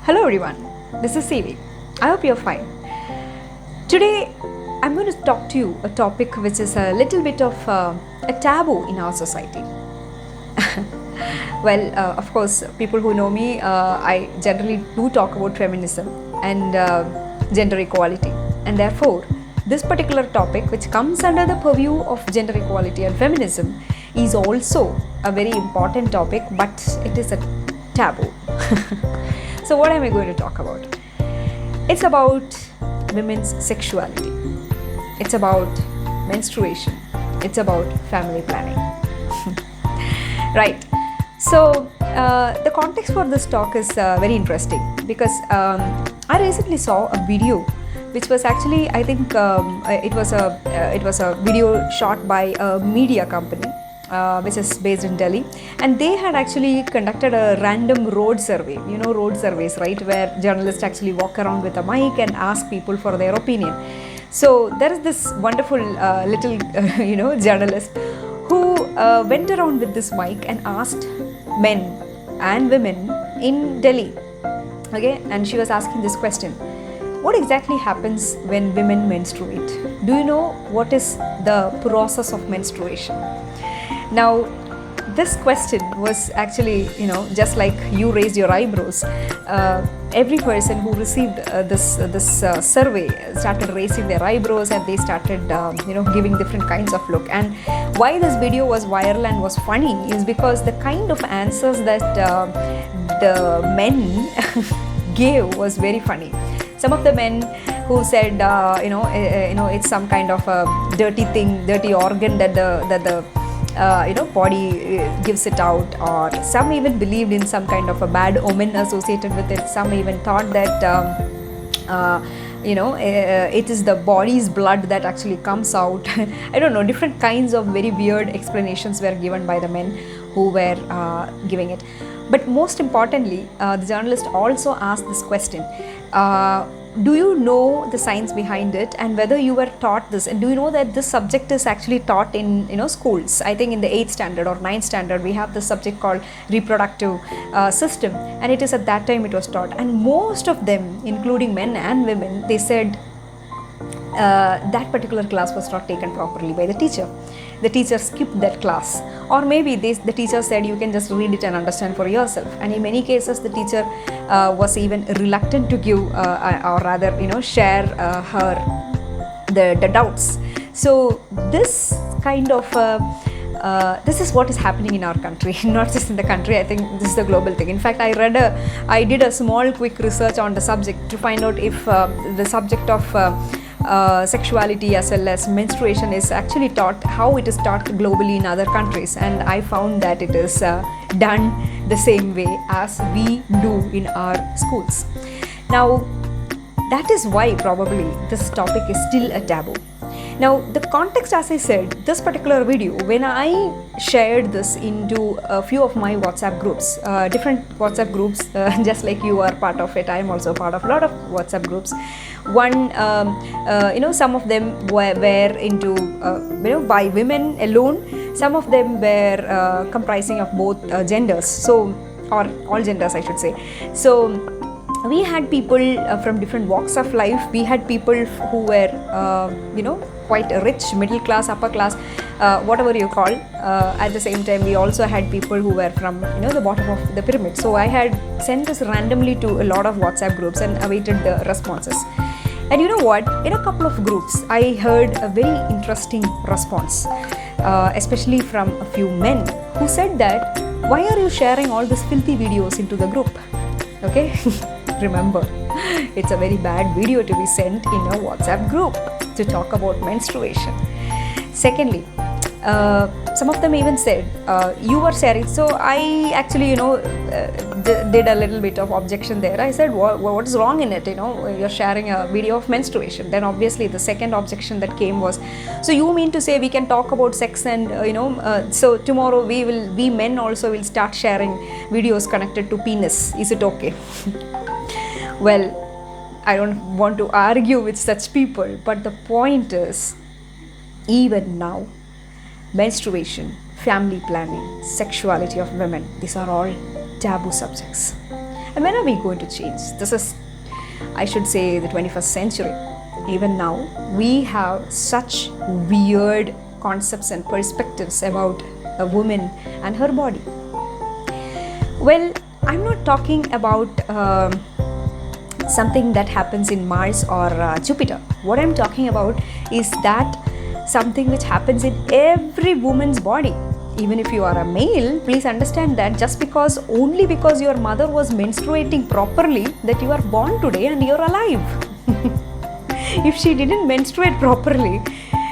Hello everyone, this is CV. I hope you're fine. Today I'm going to talk to you a topic which is a little bit of a taboo in our society. Of course, people who know me, I generally do talk about feminism and gender equality, and therefore this particular topic, which comes under the purview of gender equality and feminism, is also a very important topic, but it is a taboo. So what am I going to talk about? It's about women's sexuality. It's about menstruation. It's about family planning. Right. So the context for this talk is very interesting because I recently saw a video which was actually, I think it was a video shot by a media company which is based in Delhi, and they had actually conducted a random road survey. You know, road surveys, right, where journalists actually walk around with a mic and ask people for their opinion. So there is this wonderful little journalist who went around with this mic and asked men and women in Delhi, okay, and she was asking this question: what exactly happens when women menstruate? Do you know what is the process of menstruation? Now, this question was actually, just like you raised your eyebrows, every person who received this survey started raising their eyebrows, and they started, giving different kinds of look. And why this video was viral and was funny is because the kind of answers that the men gave was very funny. Some of the men who said, it's some kind of a dirty thing, dirty organ that the body gives it out, or some even believed in some kind of a bad omen associated with it. Some even thought that it is the body's blood that actually comes out. I don't know, different kinds of very weird explanations were given by the men who were giving it. But most importantly, the journalist also asked this question: do you know the science behind it, and whether you were taught this, and do you know that this subject is actually taught in schools? I think in the 8th standard or 9th standard we have this subject called reproductive system, and it is at that time it was taught. And most of them, including men and women, they said that particular class was not taken properly by the teacher. The teacher skipped that class, or maybe the teacher said you can just read it and understand for yourself. And in many cases the teacher was even reluctant to give or rather share the doubts. So this kind of this is what is happening in our country, not just in the country. I think this is a global thing. In fact, I did a small quick research on the subject to find out if the subject of sexuality as well as menstruation is actually taught, how it is taught globally in other countries, and I found that it is done the same way as we do in our schools. Now, that is why probably this topic is still a taboo. Now, the context, as I said, this particular video, when I shared this into a few of my WhatsApp groups, different WhatsApp groups, just like you are part of it, I am also part of a lot of WhatsApp groups. One, some of them were into, by women alone. Some of them were comprising of both genders, or all genders, I should say. So we had people from different walks of life. We had people who were, quite rich, middle class, upper class, whatever you call. At the same time, we also had people who were from, the bottom of the pyramid. So I had sent this randomly to a lot of WhatsApp groups and awaited the responses. And you know what? In a couple of groups, I heard a very interesting response, especially from a few men who said that, why are you sharing all these filthy videos into the group? Okay? Remember, it's a very bad video to be sent in a WhatsApp group to talk about menstruation. Secondly, some of them even said, you were sharing. So I actually, did a little bit of objection there. I said, what is wrong in it? You're sharing a video of menstruation. Then obviously the second objection that came was, so you mean to say we can talk about sex and, so tomorrow we men also will start sharing videos connected to penis. Is it okay? Well, I don't want to argue with such people, but the point is, even now, menstruation, family planning, sexuality of women, these are all taboo subjects. And when are we going to change? This is, I should say, the 21st century. Even now, we have such weird concepts and perspectives about a woman and her body. Well, I'm not talking about something that happens in Mars or Jupiter. What I'm talking about is that something which happens in every woman's body. Even if you are a male, please understand that just because, only because your mother was menstruating properly, that you are born today and you're alive. If she didn't menstruate properly,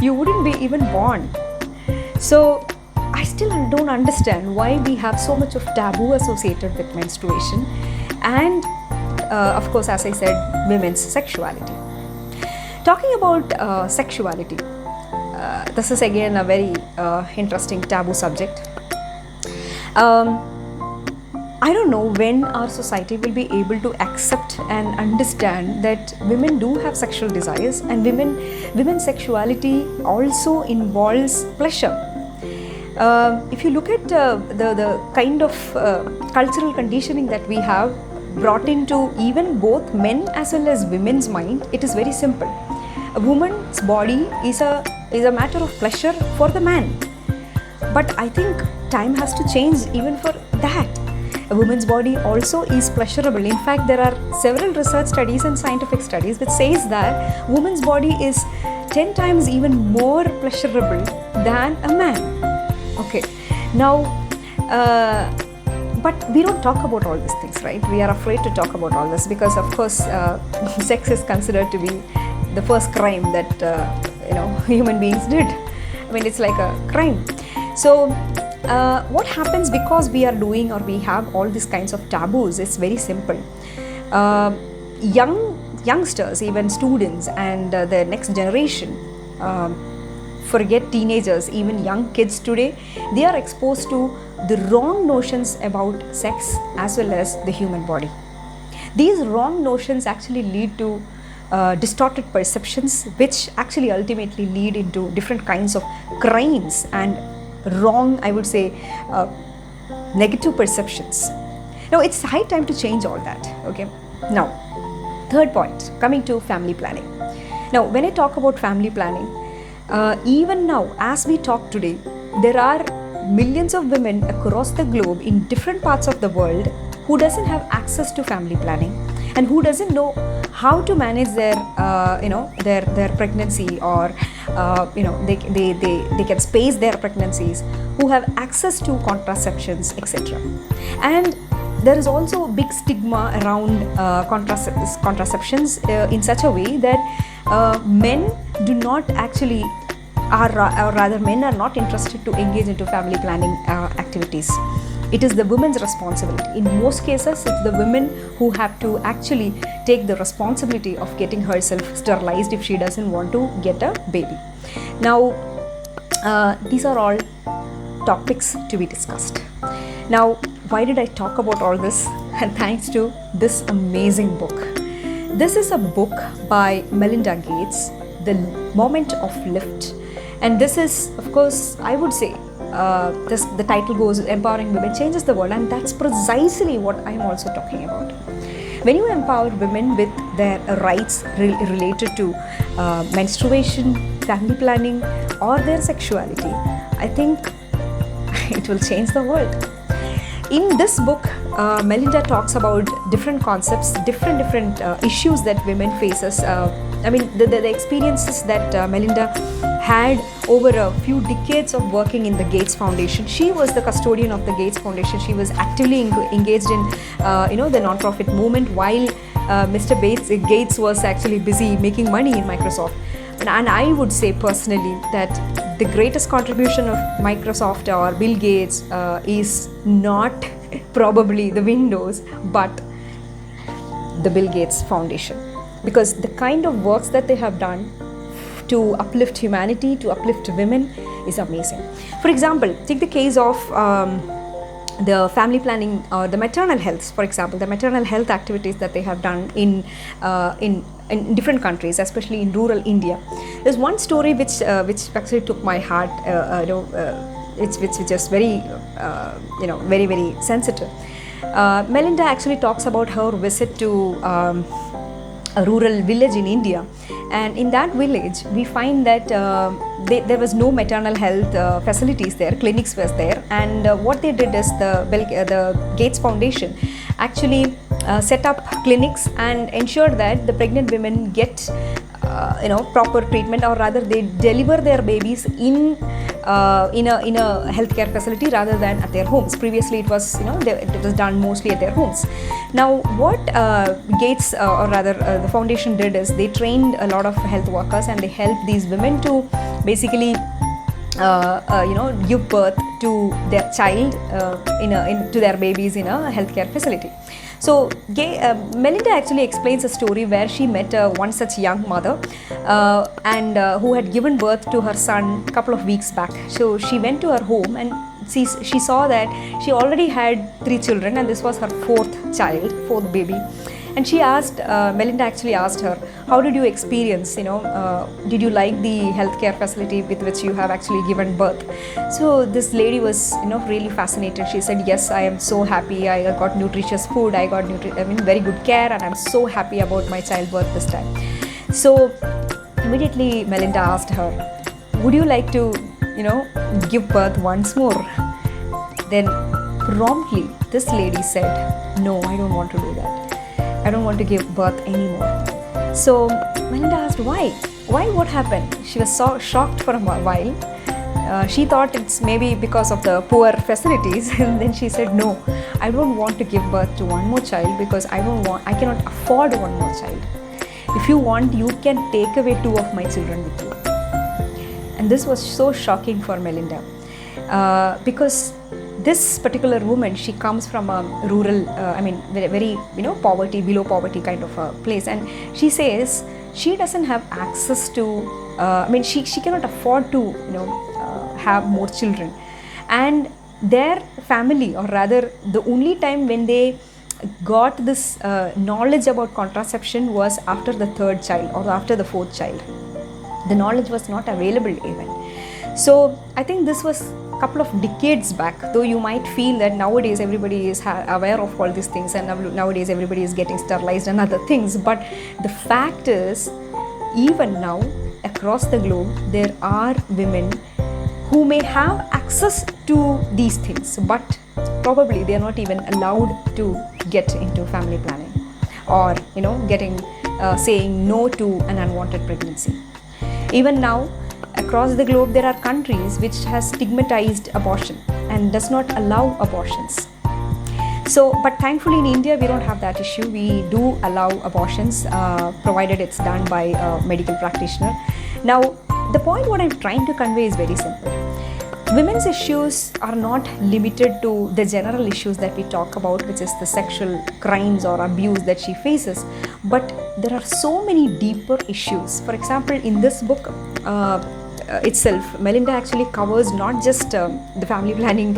you wouldn't be even born. So I still don't understand why we have so much of taboo associated with menstruation and of course, as I said, women's sexuality. Talking about sexuality, this is again a very interesting taboo subject. I don't know when our society will be able to accept and understand that women do have sexual desires, and women's sexuality also involves pleasure. If you look at the kind of cultural conditioning that we have brought into even both men as well as women's mind, it is very simple. A woman's body is a matter of pleasure for the man. But I think time has to change even for that. A woman's body also is pleasurable. In fact, there are several research studies and scientific studies which says that woman's body is 10 times even more pleasurable than a man. Okay, now, but we don't talk about all these things, right? We are afraid to talk about all this because, of course, sex is considered to be the first crime that human beings did. I mean, it's like a crime. So what happens because we are doing, or we have all these kinds of taboos, is very simple. Youngsters, even students and the next generation, forget teenagers, even young kids today, they are exposed to the wrong notions about sex as well as the human body. These wrong notions actually lead to distorted perceptions, which actually ultimately lead into different kinds of crimes and wrong, I would say, negative perceptions. Now, it's high time to change all that. Okay. Now, third point, coming to family planning. Now, when I talk about family planning, even now, as we talk today, there are millions of women across the globe in different parts of the world who doesn't have access to family planning and who doesn't know how to manage their their pregnancy, or they can space their pregnancies, who have access to contraceptions, etc. And there is also a big stigma around contraceptions in such a way that men do not actually, or rather men are not interested to engage into family planning activities. It is the women's responsibility. In most cases, it's the women who have to actually take the responsibility of getting herself sterilized if she doesn't want to get a baby. Now, these are all topics to be discussed. Now, why did I talk about all this? And thanks to this amazing book. This is a book by Melinda Gates, The Moment of Lift. And this is, of course, I would say, the title goes, Empowering Women Changes the World, and that's precisely what I'm also talking about. When you empower women with their rights related to menstruation, family planning, or their sexuality, I think it will change the world. In this book, Melinda talks about different concepts, different issues that women faces. The experiences that Melinda had over a few decades of working in the Gates Foundation. She was the custodian of the Gates Foundation. She was actively engaged in the non-profit movement while Mr. Gates was actually busy making money in Microsoft. And I would say personally that the greatest contribution of Microsoft or Bill Gates is not probably the Windows, but the Bill Gates Foundation, because the kind of works that they have done to uplift humanity, to uplift women, is amazing. For example, take the case of the family planning or the maternal health. For example, the maternal health activities that they have done in different countries, especially in rural India. There's one story which actually took my heart. Which is very very sensitive. Melinda actually talks about her visit to a rural village in India, and in that village we find that there was no maternal health facilities there, clinics was there, and what they did is the Gates Foundation actually set up clinics and ensured that the pregnant women get proper treatment, or rather they deliver their babies in a healthcare facility rather than at their homes. Previously it was it was done mostly at their homes. Now what Gates or rather the foundation did is they trained a lot of health workers and they helped these women to basically give birth to their child to their babies in a healthcare facility. So Melinda actually explains a story where she met one such young mother and who had given birth to her son a couple of weeks back. So she went to her home and she saw that she already had 3 children and this was her 4th baby. And she asked, Melinda actually asked her, how did you experience, did you like the healthcare facility with which you have actually given birth? So this lady was, really fascinated. She said, yes, I am so happy. I got nutritious food. I got very good care, and I'm so happy about my childbirth this time. So immediately Melinda asked her, would you like to, give birth once more? Then promptly this lady said, no, I don't want to do that. I don't want to give birth anymore. So Melinda asked, why? Why? What happened? She was so shocked for a while. She thought it's maybe because of the poor facilities, and then she said, no, I don't want to give birth to one more child because I cannot afford one more child. If you want, you can take away 2 of my children with you. And this was so shocking for Melinda because this particular woman, she comes from a rural, very poverty, below poverty kind of a place, and she says she doesn't have access to, she cannot afford to, have more children, and their family, or rather the only time when they got this knowledge about contraception was after the 3rd child or after the 4th child. The knowledge was not available even. So I think this was couple of decades back, though you might feel that nowadays everybody is aware of all these things and nowadays everybody is getting sterilized and other things, but the fact is, even now across the globe there are women who may have access to these things, but probably they are not even allowed to get into family planning or saying no to an unwanted pregnancy. Even now across the globe there are countries which has stigmatized abortion and does not allow abortions. So, but thankfully in India we don't have that issue. We do allow abortions provided it's done by a medical practitioner. Now the point what I'm trying to convey is very simple. Women's issues are not limited to the general issues that we talk about, which is the sexual crimes or abuse that she faces, but there are so many deeper issues. For example, in this book itself, Melinda actually covers not just the family planning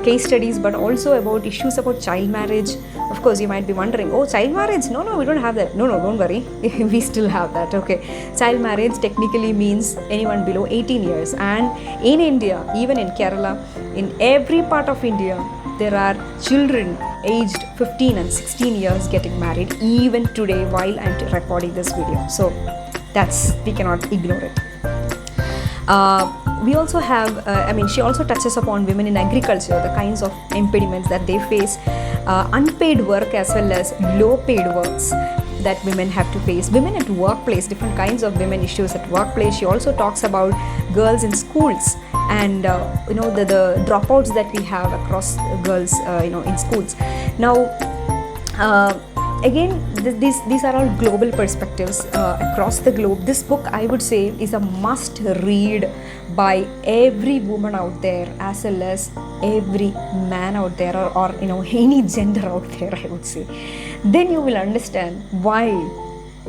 case studies, but also about issues about child marriage. Of course, you might be wondering, oh, child marriage? No, we don't have that. No, don't worry. We still have that. Okay. Child marriage technically means anyone below 18 years. And in India, even in Kerala, in every part of India, there are children aged 15 and 16 years getting married, even today while I'm recording this video. So we cannot ignore it. We also have, she also touches upon women in agriculture, the kinds of impediments that they face, unpaid work as well as low paid works that women have to face, women at workplace, different kinds of women issues at workplace. She also talks about girls in schools and the dropouts that we have across girls in schools. Now again, these are all global perspectives across the globe. This book, I would say, is a must read by every woman out there as well as every man out there, or any gender out there, I would say. Then you will understand why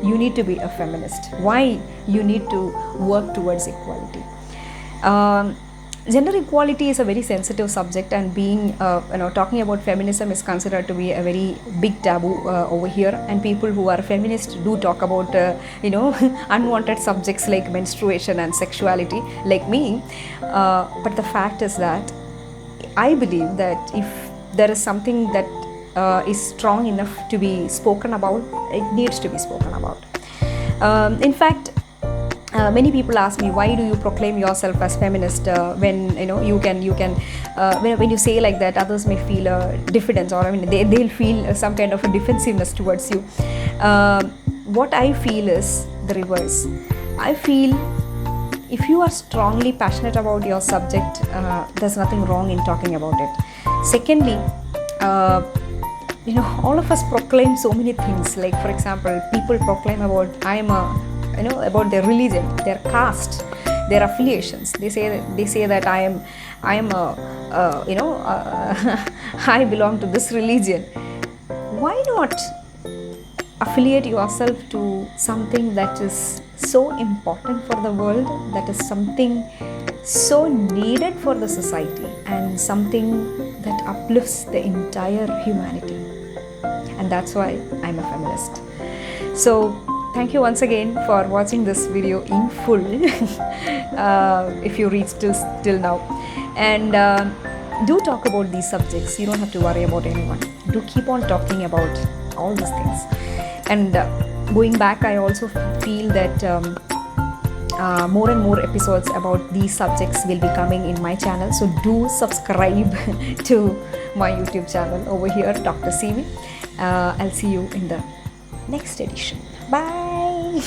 you need to be a feminist, why you need to work towards equality. Gender equality is a very sensitive subject, and being talking about feminism is considered to be a very big taboo over here, and people who are feminists do talk about unwanted subjects like menstruation and sexuality, like me, but the fact is that I believe that if there is something that is strong enough to be spoken about, it needs to be spoken about. In fact, many people ask me, why do you proclaim yourself as feminist when you can when you say like that, others may feel a diffidence, or they'll feel some kind of a defensiveness towards you. What I feel is the reverse. I feel if you are strongly passionate about your subject, there's nothing wrong in talking about it. Secondly, all of us proclaim so many things. Like, for example, people proclaim about about their religion, their caste, their affiliations. They say that I am I belong to this religion. Why not affiliate yourself to something that is so important for the world, that is something so needed for the society, and something that uplifts the entire humanity? And that's why I'm a feminist. So thank you once again for watching this video in full if you reached till now. And do talk about these subjects. You don't have to worry about anyone. Do keep on talking about all these things. And going back, I also feel that more and more episodes about these subjects will be coming in my channel. So do subscribe to my YouTube channel over here, Dr. CV. I'll see you in the next edition. Bye.